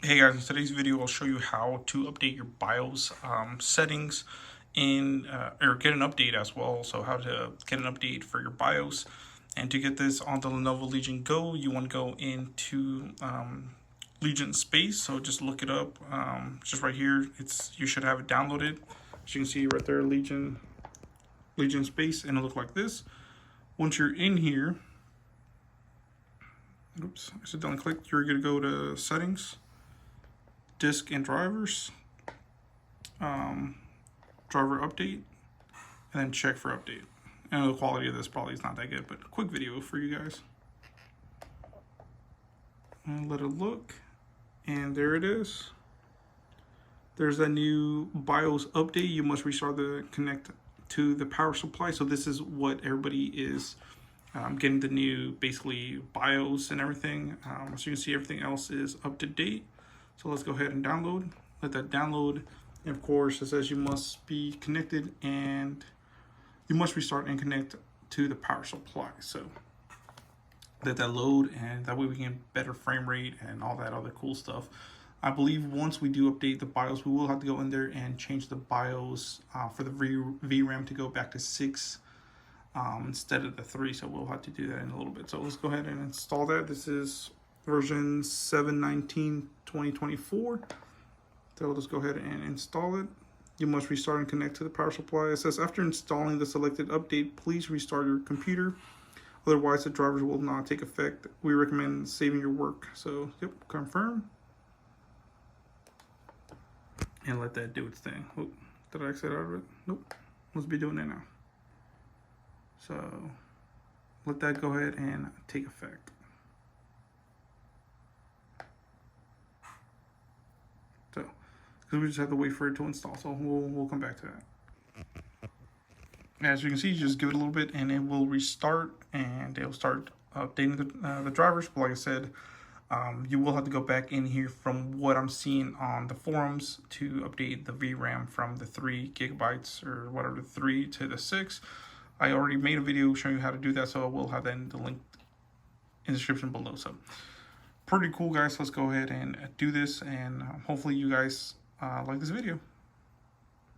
Hey guys, in today's video I'll show you how to update your BIOS settings or get an update as well. So how to get an update for your BIOS. And to get this on the Lenovo Legion Go, you want to go into Legion Space. So just look it up, just right here. You should have it downloaded. As you can see right there, Legion Space, and it'll look like this. Once you're in here, oops, I accidentally clicked. You're gonna go to Settings, Disk and Drivers, driver update, and then check for update. And the quality of this probably is not that good, but a quick video for you guys. And let it look, and there it is. There's a new BIOS update. You must restart the connect to the power supply. So this is what everybody is getting, the new basically BIOS and everything. So you can see everything else is up to date. So let's go ahead and download. Let that download. And of course, it says you must be connected and you must restart and connect to the power supply. So let that load, and that way we can get better frame rate and all that other cool stuff. I believe once we do update the BIOS, we will have to go in there and change the BIOS for the VRAM to go back to 6 instead of the 3. So we'll have to do that in a little bit. So let's go ahead and install that. This is version 7.19/2024. So let's go ahead and install it. You must restart and connect to the power supply. It says after installing the selected update, please restart your computer. Otherwise, the drivers will not take effect. We recommend saving your work. So, yep, confirm. And let that do its thing. Oh, did I exit out of it? Nope. Let's be doing it now. So, let that go ahead and take effect. So, because we just have to wait for it to install. So, we'll come back to that. As you can see, you just give it a little bit and it will restart, and it'll start updating the drivers. But like I said, you will have to go back in here from what I'm seeing on the forums to update the VRAM from the 3 gigabytes or whatever, the 3 to the 6. I already made a video showing you how to do that, so I will have that in the link in the description below. So pretty cool, guys. Let's go ahead and do this, and hopefully you guys like this video.